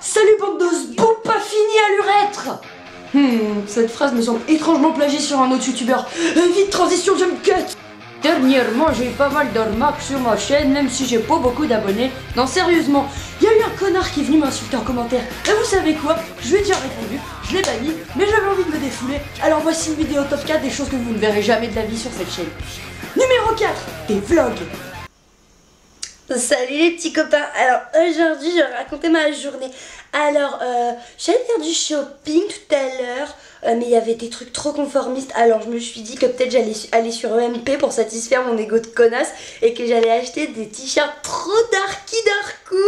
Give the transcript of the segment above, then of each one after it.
Salut bande de boum pas fini à l'urètre. Cette phrase me semble étrangement plagiée sur un autre youtubeur. Vite, transition, jump cut. Dernièrement, j'ai eu pas mal de remarques sur ma chaîne, même si j'ai pas beaucoup d'abonnés. Non, sérieusement, il y a eu un connard qui est venu m'insulter en commentaire. Et vous savez quoi? Je lui ai déjà répondu, je l'ai banni, mais j'avais envie de me défouler. Alors voici une vidéo top 4 des choses que vous ne verrez jamais de la vie sur cette chaîne. Numéro 4, des vlogs. Salut les petits copains, alors aujourd'hui je vais raconter ma journée. Alors j'allais faire du shopping tout à l'heure, mais il y avait des trucs trop conformistes. Alors je me suis dit que peut-être j'allais aller sur EMP pour satisfaire mon ego de connasse et que j'allais acheter des t-shirts trop darky darkou.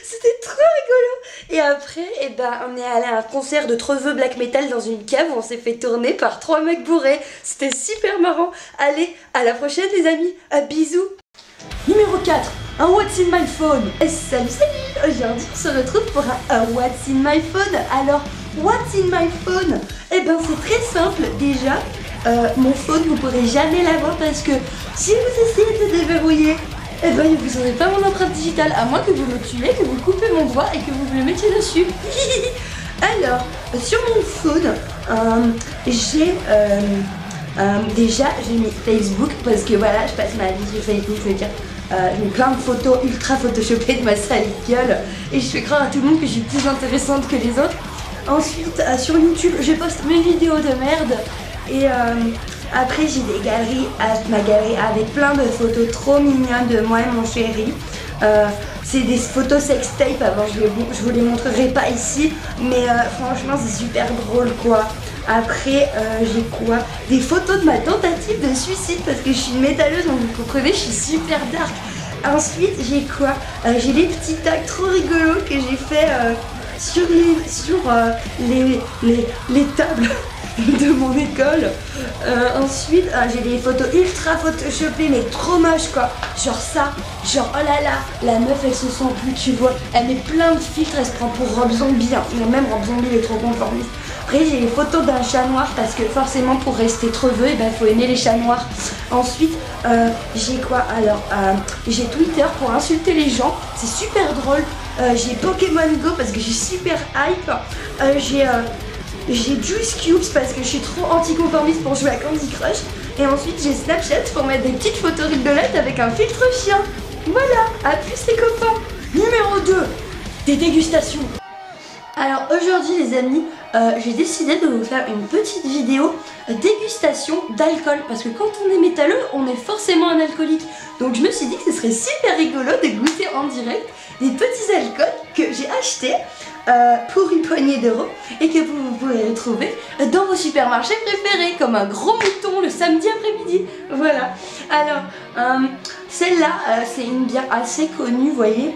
C'était trop rigolo. Et après on est allé à un concert de Treveux black metal dans une cave où on s'est fait tourner par 3 mecs bourrés. C'était super marrant. Allez, à la prochaine les amis, bisous. Numéro 4, un What's in my phone. Salut, aujourd'hui on se retrouve pour un What's in my phone. Alors, What's in my phone? Eh ben c'est très simple déjà. Mon phone vous pourrez jamais l'avoir parce que si vous essayez de le déverrouiller, eh ben vous n'aurez pas mon empreinte digitale, à moins que vous me tuez, que vous coupez mon doigt et que vous me le mettiez dessus. Alors, sur mon phone, déjà j'ai mis Facebook parce que voilà, je passe ma vie sur Facebook, je veux dire, je mets plein de photos ultra photoshopées de ma sale gueule et je fais croire à tout le monde que je suis plus intéressante que les autres. Ensuite sur YouTube je poste mes vidéos de merde et après j'ai des galeries, ma galerie avec plein de photos trop mignonnes de moi et mon chéri. C'est des photos sextape, avant je vous les montrerai pas ici, mais franchement c'est super drôle quoi. Après j'ai quoi? Des photos de ma tentative de suicide parce que je suis une métalleuse, donc vous comprenez, je suis super dark. Ensuite j'ai quoi? J'ai des petits tags trop rigolos que j'ai fait sur les tables de mon école. Ensuite j'ai des photos ultra photoshopées mais trop moches quoi. Genre ça, genre oh là là, la meuf elle se sent plus, tu vois, elle met plein de filtres, elle se prend pour Rob Zombie, hein. Mais même Rob Zombie il est trop conformiste. Après j'ai les photos d'un chat noir parce que forcément pour rester treveux il faut aimer les chats noirs. Ensuite j'ai quoi? Alors j'ai Twitter pour insulter les gens, c'est super drôle. J'ai Pokémon Go parce que je suis super hype. J'ai Juice Cubes parce que je suis trop anticonformiste pour jouer à Candy Crush. Et ensuite j'ai Snapchat pour mettre des petites photos rigolotes avec un filtre chien. Voilà, à plus les copains. Numéro 2, des dégustations. Alors aujourd'hui les amis, j'ai décidé de vous faire une petite vidéo dégustation d'alcool. Parce que quand on est métalleux, on est forcément un alcoolique. Donc je me suis dit que ce serait super rigolo de goûter en direct des petits alcools que j'ai achetés pour une poignée d'euros et que vous pouvez retrouver dans vos supermarchés préférés comme un gros mouton le samedi après-midi. Voilà. Alors celle-là c'est une bière assez connue, vous voyez.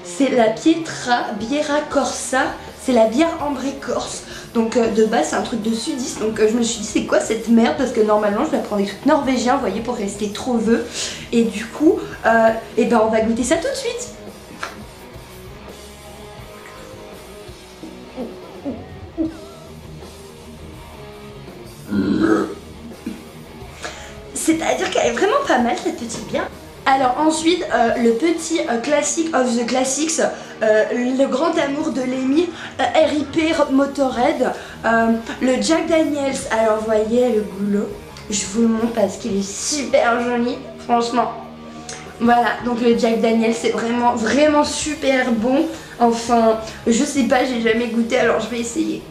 C'est la Pietra Biera Corsa. C'est la bière ambrée corse. Donc de base c'est un truc de sudiste. Donc je me suis dit c'est quoi cette merde? Parce que normalement je vais prendre des trucs norvégiens, vous voyez, pour rester trop vœux. Et du coup on va goûter ça tout de suite. C'est-à-dire qu'elle est vraiment pas mal cette petite bière. Alors ensuite le petit classic of the classics, le grand amour de Lemmy, RIP Motorhead, le Jack Daniels. Alors vous voyez le goulot, je vous le montre parce qu'il est super joli, franchement. Voilà, donc le Jack Daniels c'est vraiment super bon. Enfin je sais pas, j'ai jamais goûté, alors je vais essayer.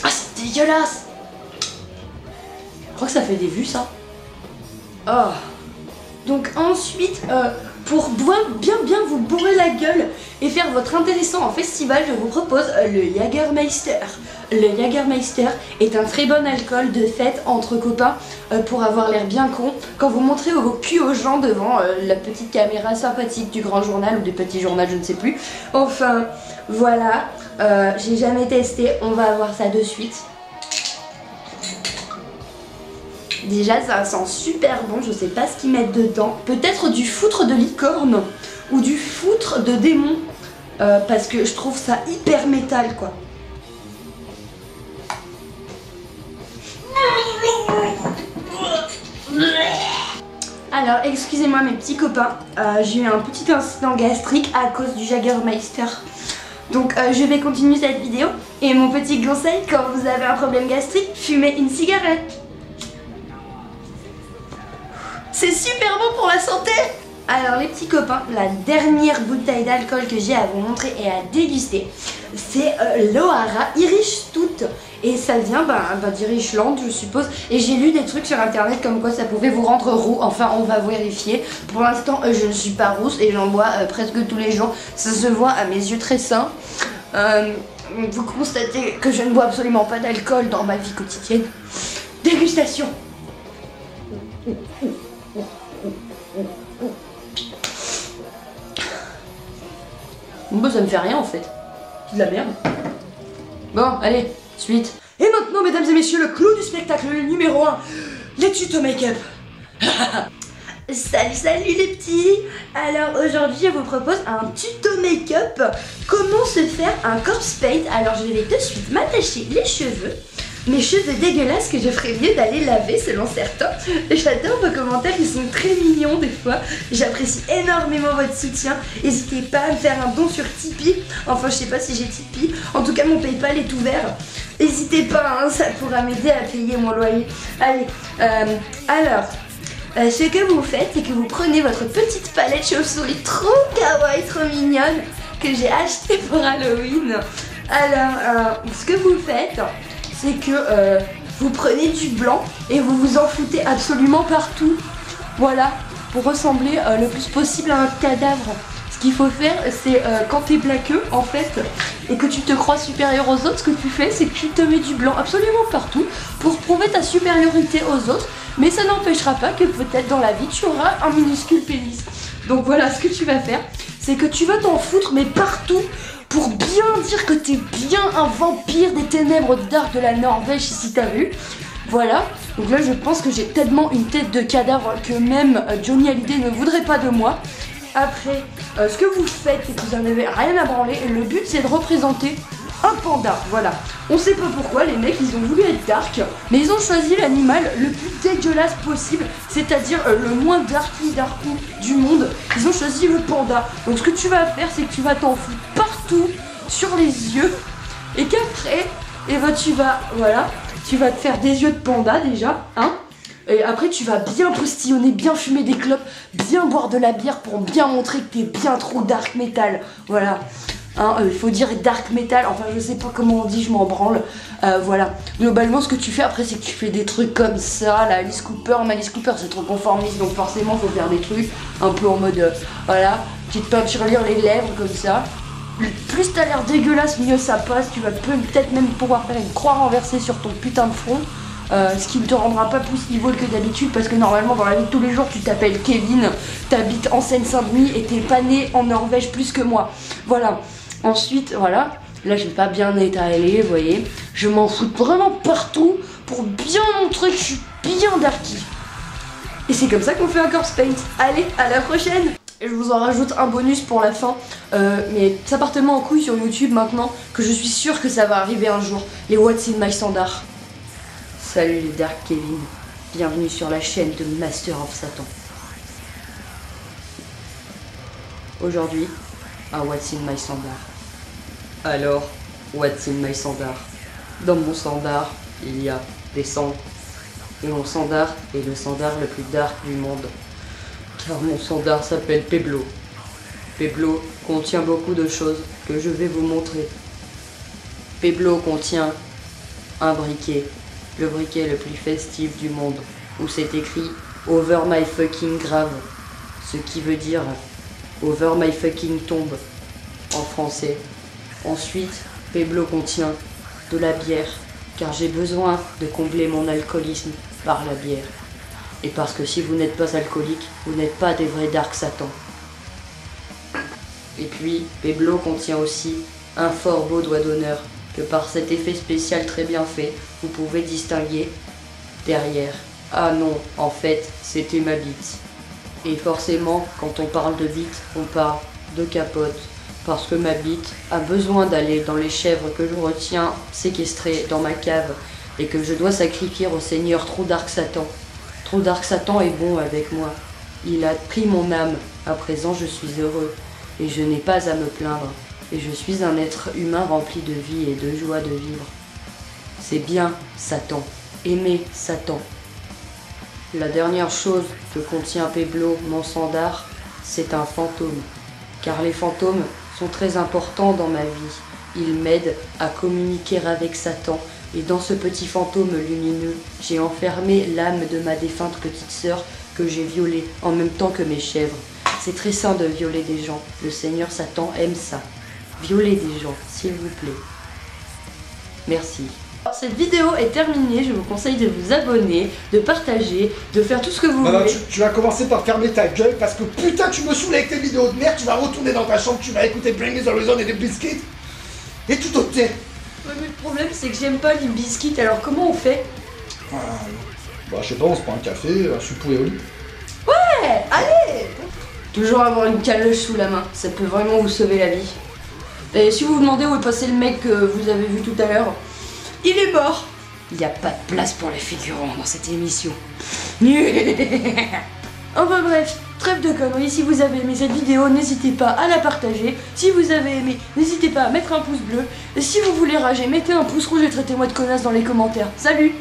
Ah c'est dégueulasse. Je crois que ça fait des vues ça. Oh. Donc ensuite, pour bien vous bourrer la gueule et faire votre intéressant en festival, je vous propose le Jägermeister. Le Jägermeister est un très bon alcool de fête entre copains pour avoir l'air bien con quand vous montrez vos culs aux gens devant la petite caméra sympathique du grand journal ou du petit journal, je ne sais plus. Enfin, voilà, j'ai jamais testé, on va voir ça de suite. Déjà ça sent super bon, je sais pas ce qu'ils mettent dedans. Peut-être du foutre de licorne ou du foutre de démon parce que je trouve ça hyper métal quoi. Alors excusez-moi mes petits copains, j'ai eu un petit incident gastrique à cause du Jägermeister. Donc je vais continuer cette vidéo et mon petit conseil quand vous avez un problème gastrique, fumez une cigarette. C'est super bon pour la santé. Alors les petits copains, la dernière bouteille d'alcool que j'ai à vous montrer et à déguster, c'est l'Ohara Irish Stout. Et ça vient d'Irishland je suppose. Et j'ai lu des trucs sur internet comme quoi ça pouvait vous rendre roux. Enfin on va vérifier. Pour l'instant je ne suis pas rousse et j'en bois presque tous les jours. Ça se voit à mes yeux très sains. Vous constatez que je ne bois absolument pas d'alcool dans ma vie quotidienne. Dégustation. Bon, ça me fait rien en fait. C'est de la merde. Bon, allez, suite. Et maintenant, mesdames et messieurs, le clou du spectacle, le numéro 1, les tutos make-up. Salut les petits. Alors aujourd'hui, je vous propose un tuto make-up. Comment se faire un corpse paint. Alors je vais de suite m'attacher les cheveux. Mes cheveux dégueulasses que je ferais mieux d'aller laver selon certains. J'adore vos commentaires, ils sont très mignons des fois. J'apprécie énormément votre soutien. N'hésitez pas à me faire un don sur Tipeee. Enfin je sais pas si j'ai Tipeee. En tout cas mon Paypal est ouvert. N'hésitez pas, hein, ça pourra m'aider à payer mon loyer. Allez, ce que vous faites, c'est que vous prenez votre petite palette chauve-souris trop kawaii, trop mignonne, que j'ai achetée pour Halloween. Alors, ce que vous faites, c'est que vous prenez du blanc et vous vous en foutez absolument partout. Voilà, pour ressembler le plus possible à un cadavre. Ce qu'il faut faire, c'est quand t'es blaqueux en fait et que tu te crois supérieur aux autres, ce que tu fais, c'est que tu te mets du blanc absolument partout pour prouver ta supériorité aux autres. Mais ça n'empêchera pas que peut-être dans la vie tu auras un minuscule pénis. Donc voilà, ce que tu vas faire, c'est que tu vas t'en foutre mais partout pour bien dire que t'es bien un vampire des ténèbres dark de la Norvège si t'as vu. Voilà, donc là je pense que j'ai tellement une tête de cadavre que même Johnny Hallyday ne voudrait pas de moi. Après, ce que vous faites, c'est que vous n'en avez rien à branler. Et le but, c'est de représenter un panda. Voilà. On sait pas pourquoi, les mecs, ils ont voulu être dark. Mais ils ont choisi l'animal le plus dégueulasse possible. C'est-à-dire le moins darky du monde. Ils ont choisi le panda. Donc ce que tu vas faire, c'est que tu vas t'en foutre partout sur les yeux. Et qu'après, tu vas, voilà, tu vas te faire des yeux de panda déjà, hein. Et après tu vas bien postillonner, bien fumer des clopes, bien boire de la bière pour bien montrer que t'es bien trop dark metal. Voilà. Hein, il faut dire dark metal, enfin je sais pas comment on dit, je m'en branle. Voilà. Globalement ce que tu fais après c'est que tu fais des trucs comme ça, la Alice Cooper. Mais Alice Cooper c'est trop conformiste donc forcément faut faire des trucs un peu en mode voilà, petite peinture lire les lèvres comme ça. Plus t'as l'air dégueulasse, mieux ça passe. Tu vas peut-être même pouvoir faire une croix renversée sur ton putain de front. Ce qui ne te rendra pas plus evil que d'habitude parce que normalement dans la vie de tous les jours tu t'appelles Kevin, t'habites en Seine-Saint-Denis et t'es pas né en Norvège plus que moi. Voilà. Ensuite, voilà. Là j'ai pas bien étalé, vous voyez. Je m'en fous vraiment partout pour bien montrer que je suis bien darky. Et c'est comme ça qu'on fait un corpse paint. Allez, à la prochaine. Et je vous en rajoute un bonus pour la fin, mais ça part tellement en couille sur YouTube maintenant que je suis sûre que ça va arriver un jour. Les What's in My Standard. Salut les Dark Kevin, bienvenue sur la chaîne de Master of Satan. Aujourd'hui, un What's in My Standard. Alors, What's in My Standard? Dans mon standard, il y a des cendres. Et mon standard est le standard le plus dark du monde. Car mon standard s'appelle Peblo. Peblo contient beaucoup de choses que je vais vous montrer. Peblo contient un briquet. Le briquet le plus festif du monde, où c'est écrit Over my fucking grave, ce qui veut dire Over my fucking tombe en français. Ensuite, Peblo contient de la bière, car j'ai besoin de combler mon alcoolisme par la bière. Et parce que si vous n'êtes pas alcoolique, vous n'êtes pas des vrais Dark Satan. Et puis, Peblo contient aussi un fort beau doigt d'honneur, que par cet effet spécial très bien fait, vous pouvez distinguer derrière. Ah non, en fait, c'était ma bite. Et forcément, quand on parle de bite, on parle de capote. Parce que ma bite a besoin d'aller dans les chèvres que je retiens séquestrées dans ma cave et que je dois sacrifier au Seigneur True Dark Satan. True Dark Satan est bon avec moi. Il a pris mon âme. À présent, je suis heureux. Et je n'ai pas à me plaindre. Et je suis un être humain rempli de vie et de joie de vivre. C'est bien, Satan. Aimez Satan. La dernière chose que contient Peblo, mon sandar, c'est un fantôme. Car les fantômes sont très importants dans ma vie. Ils m'aident à communiquer avec Satan. Et dans ce petit fantôme lumineux, j'ai enfermé l'âme de ma défunte petite sœur que j'ai violée en même temps que mes chèvres. C'est très sain de violer des gens. Le Seigneur Satan aime ça. Violez des gens, s'il vous plaît. Merci. Cette vidéo est terminée, je vous conseille de vous abonner, de partager, de faire tout ce que vous voulez. Non, tu vas commencer par fermer ta gueule parce que putain tu me saoules avec tes vidéos de merde, tu vas retourner dans ta chambre, tu vas écouter Bring Me The Horizon et des biscuits et tout au thé. Ouais, mais le problème c'est que j'aime pas les biscuits, alors comment on fait? Bah je sais pas, on se prend un café, un suppou et au lit. Ouais, allez. Toujours avoir une caloche sous la main, ça peut vraiment vous sauver la vie. Et si vous vous demandez où est passé le mec que vous avez vu tout à l'heure, Il est mort. il n'y a pas de place pour les figurants dans cette émission. Enfin bref, trêve de conneries, si vous avez aimé cette vidéo, n'hésitez pas à la partager. Si vous avez aimé, n'hésitez pas à mettre un pouce bleu. Et si vous voulez rager, mettez un pouce rouge et traitez-moi de connasse dans les commentaires. Salut!